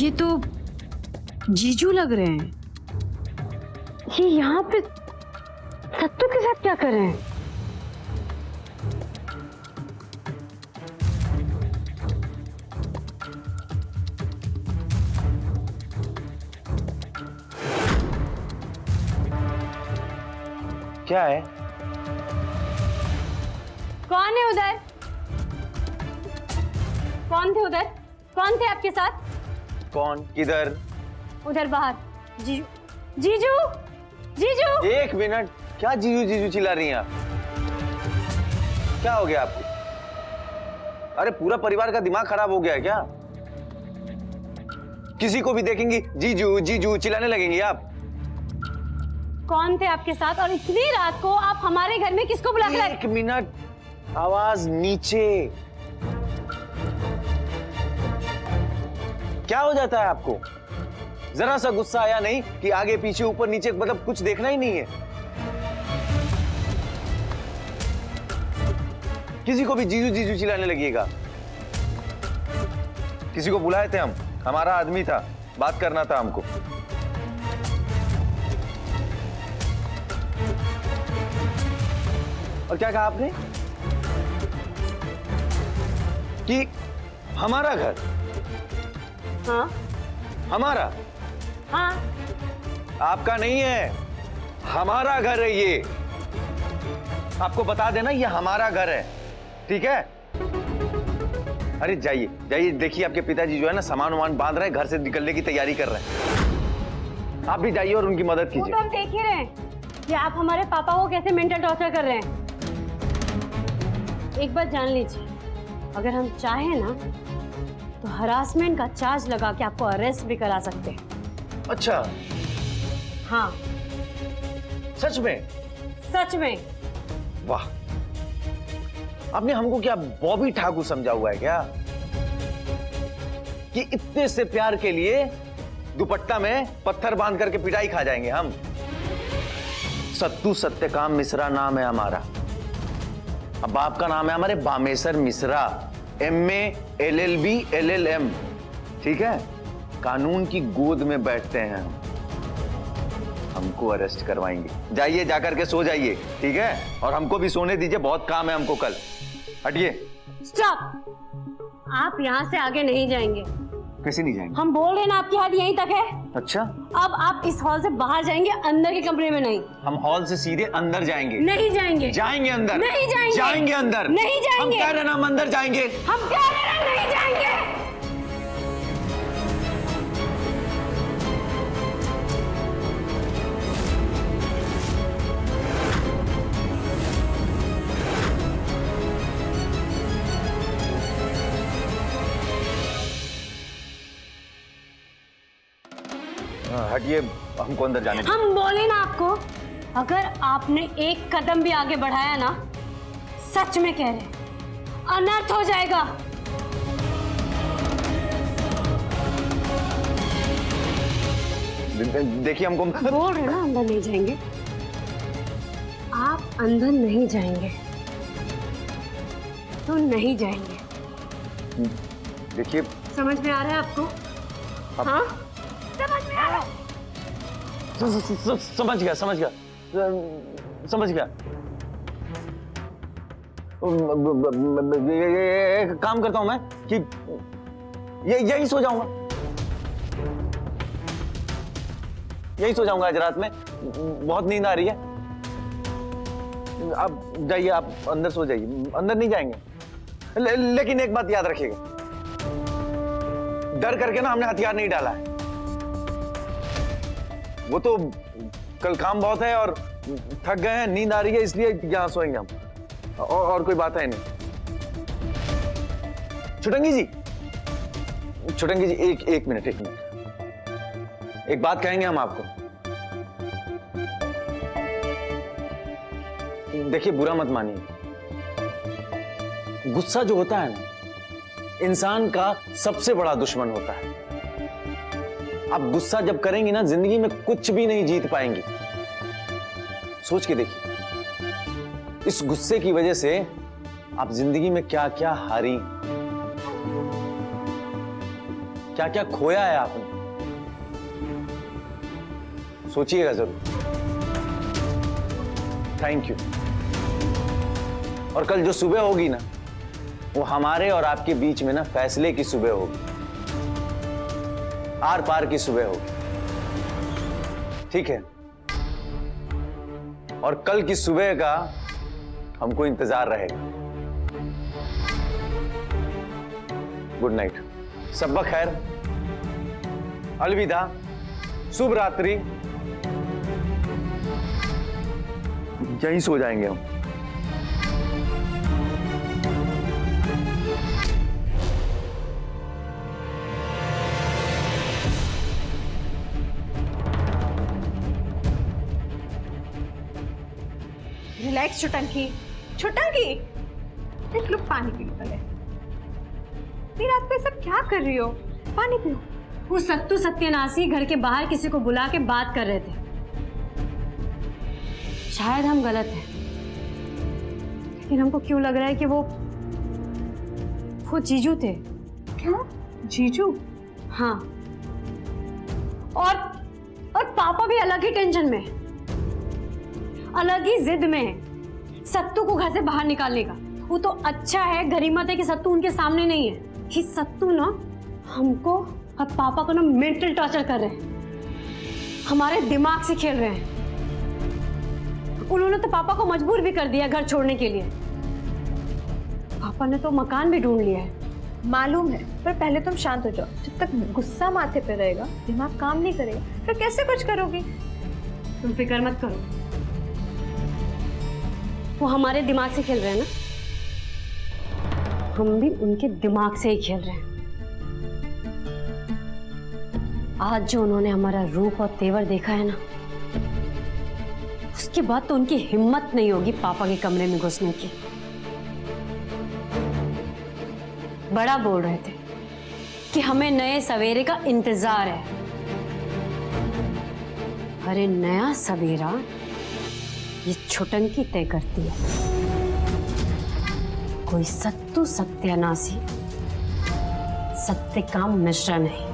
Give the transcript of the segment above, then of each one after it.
ये तो जीजू लग रहे हैं। ये यहाँ पे सत्तू के साथ क्या कर रहे हैं? क्या है? कौन है उधर? कौन थे उधर? कौन थे आपके साथ? कौन? किधर? उधर बाहर। जीजू जीजू जीजू। एक मिनट, क्या जीजू जीजू चिल्ला रही हैं आप? क्या हो गया आपको? अरे पूरा परिवार का दिमाग खराब हो गया है क्या? किसी को भी देखेंगी जीजू जीजू चिल्लाने लगेंगी आप। कौन थे आपके साथ और इतनी रात को आप हमारे घर में किसको बुला कर? एक मिनट, आवाज नीचे। क्या हो जाता है आपको? जरा सा गुस्सा आया नहीं कि आगे पीछे ऊपर नीचे मतलब कुछ देखना ही नहीं है? किसी को भी जीजू जीजू चिल्लाने लगिएगा। किसी को बुलाए थे हम, हमारा आदमी था, बात करना था हमको। और क्या कहा आपने? कि हमारा घर? हाँ हमारा? हाँ। आपका नहीं है, हमारा घर है ये। आपको बता देना ये हमारा घर है, ठीक है? अरे जाइए जाइए, देखिए आपके पिताजी जो है ना सामान वामान बांध रहे हैं, घर से निकलने की तैयारी कर रहे हैं। आप भी जाइए और उनकी मदद वो कीजिए। तो हम देख ही रहे हैं कि आप हमारे पापा को कैसे मेंटल टॉर्चर कर रहे हैं। एक बात जान लीजिए, अगर हम चाहें ना तो हरासमेंट का चार्ज लगा के आपको अरेस्ट भी करा सकते हैं। अच्छा, हाँ सच में? सच में। वाह, आपने हमको क्या बॉबी ठाकुर समझा हुआ है क्या? कि इतने से प्यार के लिए दुपट्टा में पत्थर बांध करके पिटाई खा जाएंगे हम? सत्तू सत्यकाम मिश्रा नाम है हमारा। अब बाप का नाम है हमारे Bameshwar Mishra, MA LLB LLM, ठीक है? कानून की गोद में बैठते हैं हम। हमको अरेस्ट करवाएंगे। जाइए, जाकर के सो जाइए, ठीक है? और हमको भी सोने दीजिए, बहुत काम है हमको कल। हटिए। स्टॉप, आप यहाँ से आगे नहीं जाएंगे। कैसे नहीं जाएंगे? हम बोल रहे हैं ना आपकी हद यहीं तक है। अच्छा, अब आप इस हॉल से बाहर जाएंगे, अंदर के कमरे में नहीं। हम हॉल से सीधे अंदर जाएंगे? नहीं जाएंगे। जाएंगे अंदर? नहीं जाएंगे। जाएंगे अंदर? नहीं जाएंगे। हम कह रहे हैं ना हम अंदर जाएंगे। हम कह रहे हैं नहीं जाएंगे। हटिए, हमको अंदर जाने दीजिए। हम बोले ना आपको, अगर आपने एक कदम भी आगे बढ़ाया ना, सच में कह रहे हैं, अनर्थ हो जाएगा। देखिए हमको बोल रहे ना अंदर नहीं जाएंगे। आप अंदर नहीं जाएंगे तो नहीं जाएंगे। देखिए, समझ में आ रहा है आपको? हाँ समझ में आ रहा है। समझ गया समझ गया समझ गया। एक काम करता हूं मैं कि यही सो जाऊंगा, यही सो जाऊंगा आज रात में। बहुत नींद आ रही है। आप जाइए, आप अंदर सो जाइए, अंदर नहीं जाएंगे। लेकिन एक बात याद रखिएगा, डर करके ना हमने हथियार नहीं डाला है। वो तो कल काम बहुत है और थक गए हैं, नींद आ रही है, इसलिए यहां सोएंगे हम। और कोई बात है नहीं। छुटंगी जी, छुटंगी जी, एक मिनट। एक बात कहेंगे हम आपको। देखिए, बुरा मत मानिए, गुस्सा जो होता है ना, इंसान का सबसे बड़ा दुश्मन होता है। आप गुस्सा जब करेंगी ना, जिंदगी में कुछ भी नहीं जीत पाएंगी। सोच के देखिए, इस गुस्से की वजह से आप जिंदगी में क्या क्या हारी। क्या क्या खोया है आपने, सोचिएगा जरूर। Thank you. और कल जो सुबह होगी ना, वो हमारे और आपके बीच में ना फैसले की सुबह होगी, आर पार की सुबह होगी, ठीक है? और कल की सुबह का हमको इंतजार रहेगा। गुड नाइट, सब्बा खैर, अलविदा, शुभ रात्रि। यहीं सो जाएंगे हम। रिलैक्स छुटंकी, छुटंकी, एक लोग पानी पी लो पहले। इतनी रात को सब क्या कर रही हो? पानी पियो। वो सत्तू सत्यानाशी घर के बाहर किसी को बुला के बात कर रहे थे। शायद हम गलत हैं, लेकिन हमको क्यों लग रहा है कि वो जीजू थे। क्या? जीजू? हाँ, और पापा भी अलग ही टेंशन में, अलग ही जिद में है सत्तू को घर से बाहर निकालने का। वो तो अच्छा है, गरीमत है कि सत्तू उनके सामने नहीं है। ये सत्तू ना हमको और पापा को ना मेंटल टॉर्चर कर रहे हैं, हमारे दिमाग से खेल रहे हैं। उन्होंने तो पापा को मजबूर भी कर दिया घर छोड़ने के लिए। पापा ने तो मकान भी ढूंढ लिया है। मालूम है, पर पहले तुम शांत हो जाओ। जब तक गुस्सा माथे पे रहेगा, दिमाग काम नहीं करेगा, फिर कैसे कुछ करोगी? तुम फिक्र मत करो, वो हमारे दिमाग से खेल रहे हैं ना, हम भी उनके दिमाग से ही खेल रहे हैं। आज जो उन्होंने हमारा रूप और तेवर देखा है ना, उसके बाद तो उनकी हिम्मत नहीं होगी पापा के कमरे में घुसने की। बड़ा बोल रहे थे कि हमें नए सवेरे का इंतजार है। अरे नया सवेरा ये छुटंकी तय करती है, कोई सत्तू सत्यानाशी सत्यकाम मिश्रा नहीं।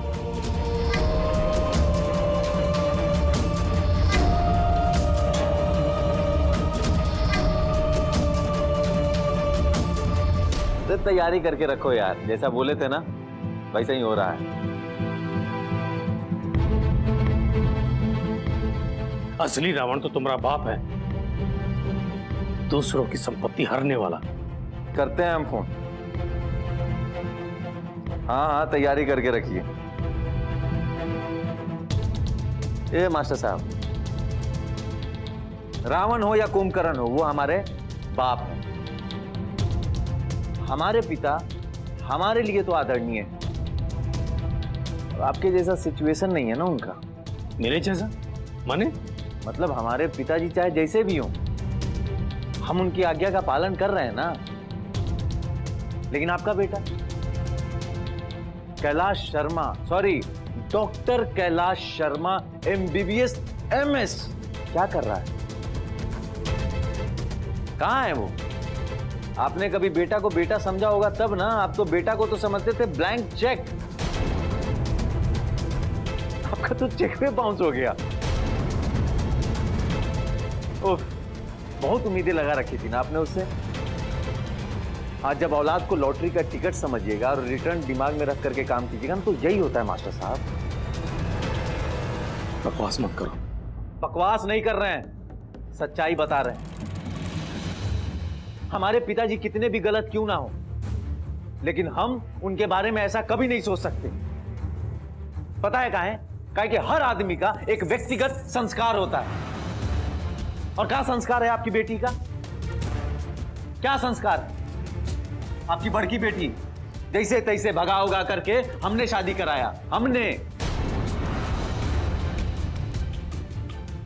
तैयारी करके रखो यार, जैसा बोले थे ना वैसा ही हो रहा है। असली रावण तो तुम्हारा बाप है, दूसरों की संपत्ति हरने वाला। करते हैं हम फोन। हाँ हाँ, तैयारी करके रखिए। ए मास्टर साहब, रावण हो या कुंभकर्ण हो, वो हमारे बाप हैं। हमारे पिता हमारे लिए तो आदरणीय है। आपके जैसा सिचुएशन नहीं है ना उनका। मेरे जैसा माने? मतलब हमारे पिताजी चाहे जैसे भी हों, हम उनकी आज्ञा का पालन कर रहे हैं ना। लेकिन आपका बेटा Kailash Sharma, sorry doctor Kailash Sharma MBBS MS क्या कर रहा है? कहां है वो? आपने कभी बेटा को बेटा समझा होगा तब ना। आप तो बेटा को तो समझते थे ब्लैंक चेक। आपका तो चेक पे बाउंस हो गया। उफ, बहुत उम्मीदें लगा रखी थी ना आपने उससे। आज जब औलाद को लॉटरी का टिकट समझिएगा और रिटर्न दिमाग में रख करके काम कीजिएगा ना, तो यही होता है मास्टर साहब। बकवास मत करो। बकवास नहीं कर रहे हैं, सच्चाई बता रहे हैं। हमारे पिताजी कितने भी गलत क्यों ना हो, लेकिन हम उनके बारे में ऐसा कभी नहीं सोच सकते। पता है काहे? काहे कि हर आदमी का एक व्यक्तिगत संस्कार होता है। और क्या संस्कार है आपकी बेटी का? क्या संस्कार है? आपकी बड़की बेटी जैसे तैसे भगा उगा करके हमने शादी कराया, हमने।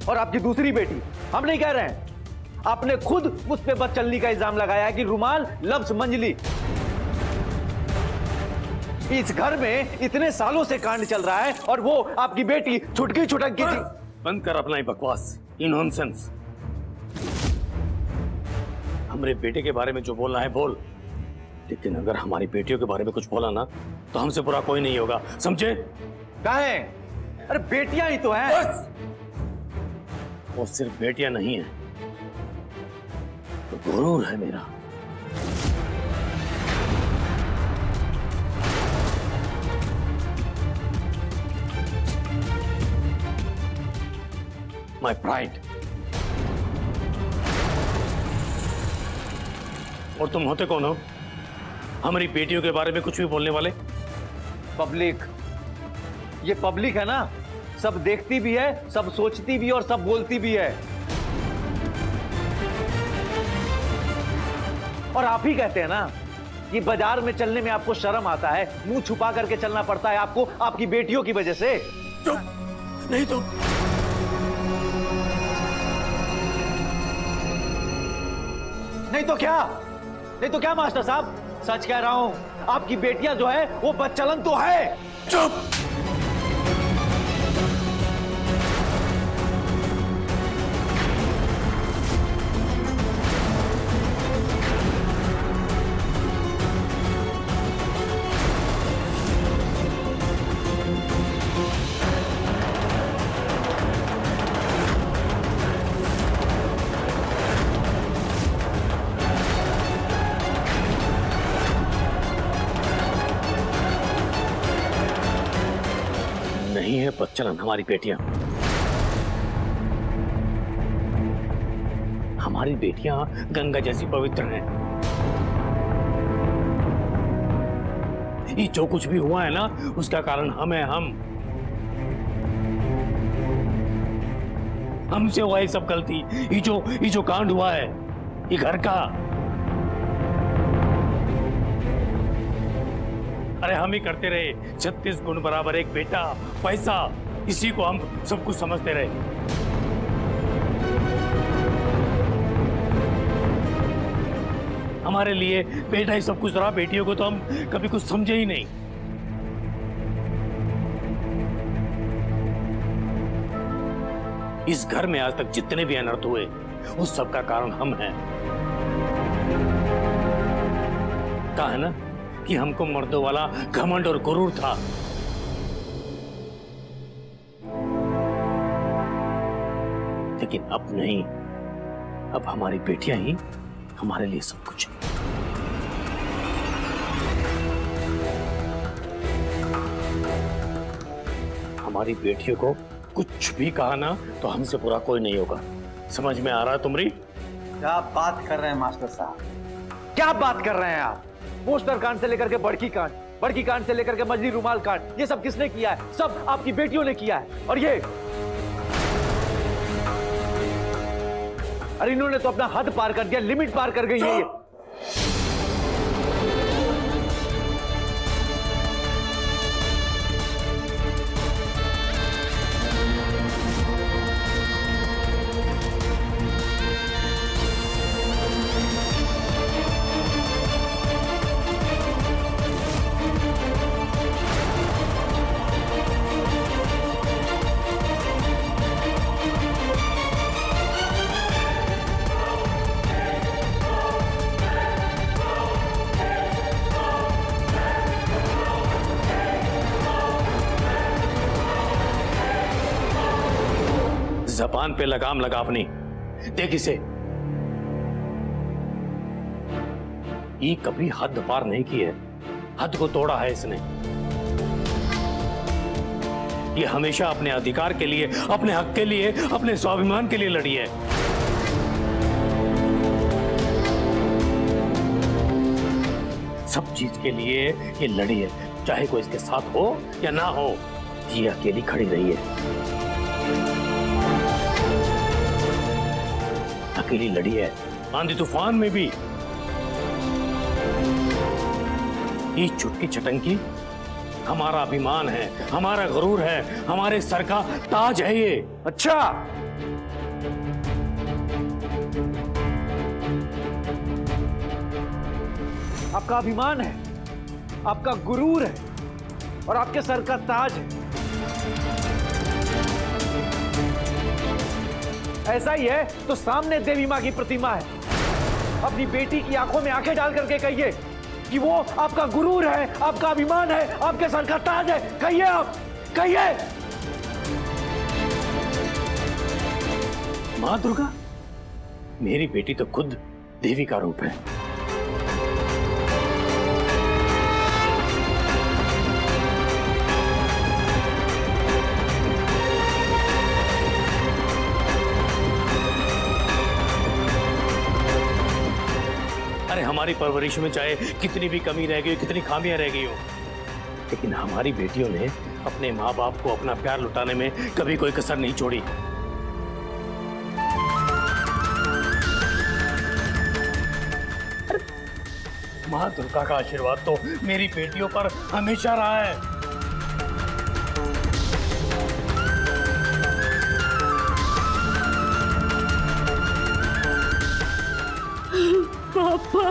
और आपकी दूसरी बेटी, हम नहीं कह रहे हैं, आपने खुद उस पे बदचलनी का इल्जाम लगाया है कि रुमाल लफ्ज मंजली। इस घर में इतने सालों से कांड चल रहा है और वो आपकी बेटी छुटकी छुटकी थी। बंद कर अपना ही बकवास, नॉनसेंस। हमरे बेटे के बारे में जो बोलना है बोल, लेकिन अगर हमारी बेटियों के बारे में कुछ बोला ना तो हमसे बुरा कोई नहीं होगा, समझे? काहे? अरे बेटियां ही तो हैं। बस! वो सिर्फ बेटियां नहीं है, तो गुरूर है मेरा। My pride. और तुम होते कौन हो हमारी बेटियों के बारे में कुछ भी बोलने वाले? पब्लिक। ये पब्लिक है ना, सब देखती भी है, सब सोचती भी है और सब बोलती भी है। और आप ही कहते हैं ना कि बाजार में चलने में आपको शर्म आता है, मुंह छुपा करके चलना पड़ता है आपको आपकी बेटियों की वजह से। चुप! नहीं तो क्या? नहीं तो क्या मास्टर साहब? सच कह रहा हूं, आपकी बेटियां जो है वो बदचलन तो है। चुप! नहीं है बदचलन हमारी बेटियां। हमारी बेटियां गंगा जैसी पवित्र हैं। ये जो कुछ भी हुआ है ना, उसका कारण हम है। हमसे हुआ ये सब गलती। ये जो कांड हुआ है ये घर का, अरे हम ही करते रहे। 36 गुण बराबर एक बेटा, पैसा, इसी को हम सब कुछ समझते रहे। हमारे लिए बेटा ही सब कुछ रहा, बेटियों को तो हम कभी कुछ समझे ही नहीं। इस घर में आज तक जितने भी अनर्थ हुए उस सब का कारण हम हैं। कहा है ना कि हमको मर्दों वाला घमंड और गुरूर था। लेकिन अब नहीं, अब हमारी बेटियां ही हमारे लिए सब कुछ है। हमारी बेटियों को कुछ भी कहा ना तो हमसे बुरा कोई नहीं होगा। समझ में आ रहा है तुमरी? क्या बात कर रहे हैं मास्टर साहब? क्या बात कर रहे हैं आप? पोस्टर कांड से लेकर के बड़की कांड से लेकर के मजली रुमाल कांड, ये सब किसने किया है? सब आपकी बेटियों ने किया है। और ये अरे इन्होंने तो अपना हद पार कर दिया, लिमिट पार कर गई है ये। जबान पे लगाम लगा अपनी। देख इसे, ये कभी हद पार नहीं की है, हद को तोड़ा है इसने। ये हमेशा अपने अधिकार के लिए, अपने हक के लिए, अपने स्वाभिमान के लिए लड़ी है। सब चीज के लिए ये लड़ी है, चाहे कोई इसके साथ हो या ना हो, ये अकेली खड़ी रही है। अकेली लड़ी है, आंधी तूफान में भी। ये चुटकी चटंकी हमारा अभिमान है, हमारा गुरूर है, हमारे सर का ताज है ये। अच्छा, आपका अभिमान है, आपका गुरूर है और आपके सर का ताज है। ऐसा ही है तो सामने देवी मां की प्रतिमा है। अपनी बेटी की आंखों में आंखें डाल करके कहिए कि वो आपका गुरूर है, आपका अभिमान है, आपके सर का ताज है? कहिए आप, कहिए। माँ दुर्गा, मेरी बेटी तो खुद देवी का रूप है। अरे हमारी परवरिश में चाहे कितनी भी कमी रह गई, कितनी खामियां रह गई हो, लेकिन हमारी बेटियों ने अपने माँ बाप को अपना प्यार लुटाने में कभी कोई कसर नहीं छोड़ी। माँ दुर्गा का आशीर्वाद तो मेरी बेटियों पर हमेशा रहा है। पापा,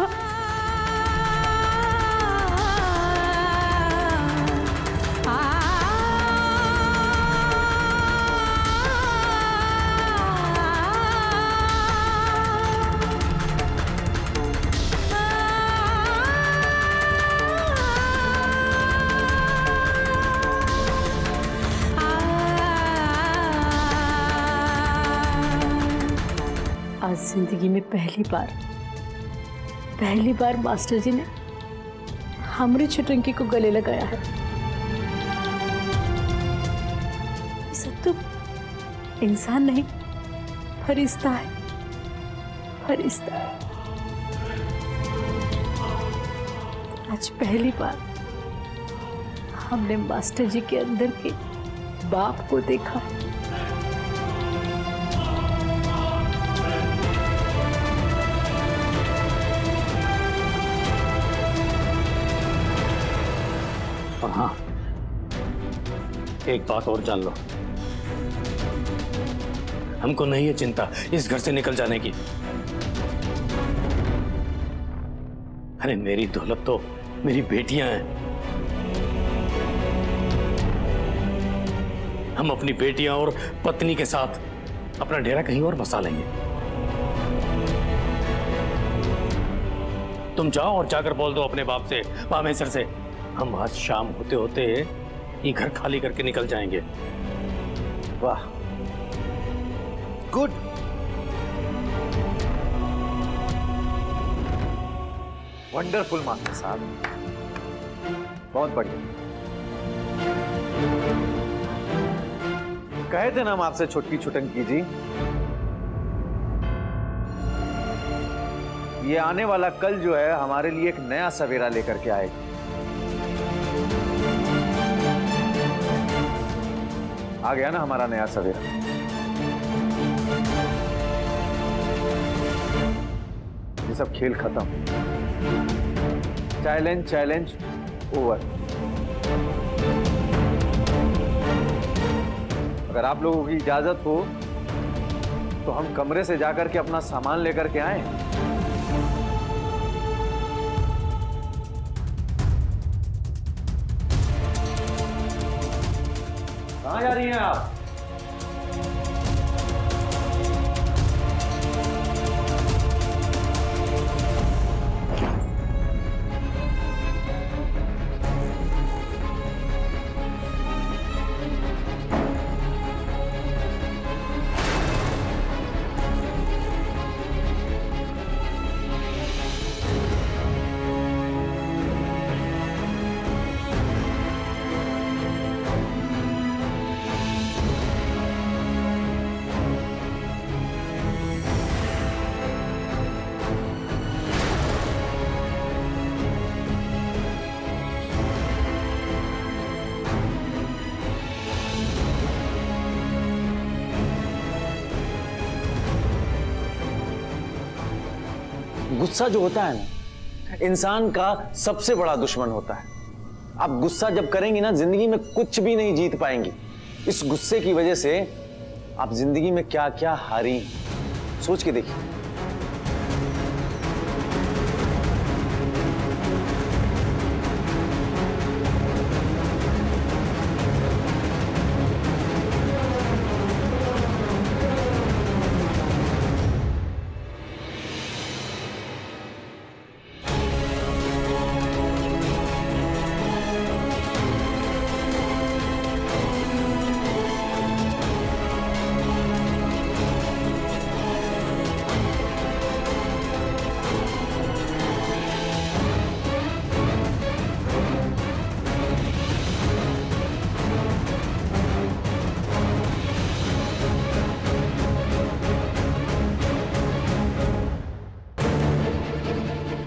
आज जिंदगी में पहली बार मास्टर जी ने हमारी छुटंकी को गले लगाया है। सब तो इंसान नहीं, फरिश्ता है, फरिश्ता। आज पहली बार हमने मास्टर जी के अंदर के बाप को देखा। और हाँ, एक बात और जान लो, हमको नहीं है चिंता इस घर से निकल जाने की। अरे मेरी दौलत तो मेरी बेटियां हैं। हम अपनी बेटियां और पत्नी के साथ अपना डेरा कहीं और बसा लेंगे। तुम जाओ और जाकर बोल दो अपने बाप से, पामेसर से, हम आज शाम होते होते ये घर खाली करके निकल जाएंगे। वाह, गुड। वंडरफुल मास्टर साहब, बहुत बढ़िया। कहे थे ना हम आपसे छोटकी छुटंकी जी, ये आने वाला कल जो है हमारे लिए एक नया सवेरा लेकर के आएगा। आ गया ना हमारा नया सवेरा। ये सब खेल खत्म, चैलेंज ओवर। अगर आप लोगों की इजाजत हो तो हम कमरे से जाकर के अपना सामान लेकर के आए। कहां जा रही हैं आप? गुस्सा जो होता है ना, इंसान का सबसे बड़ा दुश्मन होता है। आप गुस्सा जब करेंगी ना, जिंदगी में कुछ भी नहीं जीत पाएंगी। इस गुस्से की वजह से आप जिंदगी में क्या क्या हारी, सोच के देखिए।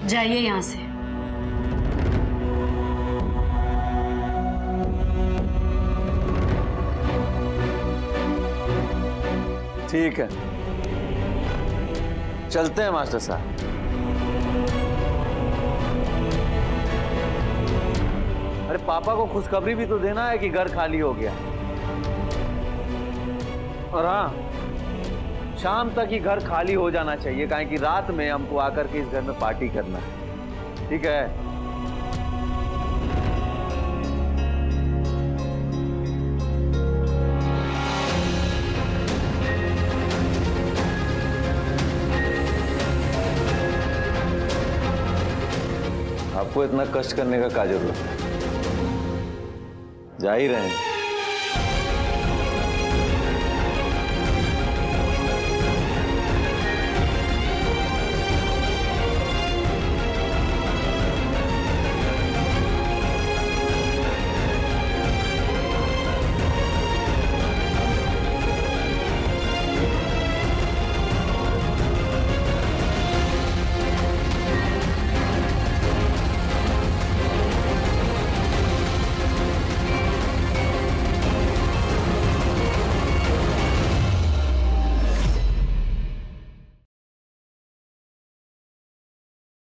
जाइए यहाँ से। ठीक है, चलते हैं मास्टर साहब। अरे पापा को खुशखबरी भी तो देना है कि घर खाली हो गया। और हाँ, शाम तक ही घर खाली हो जाना चाहिए, काहे कि रात में हमको आकर के इस घर में पार्टी करना है। ठीक है? आपको इतना कष्ट करने का क्या जरूरत है? जा ही रहे हैं।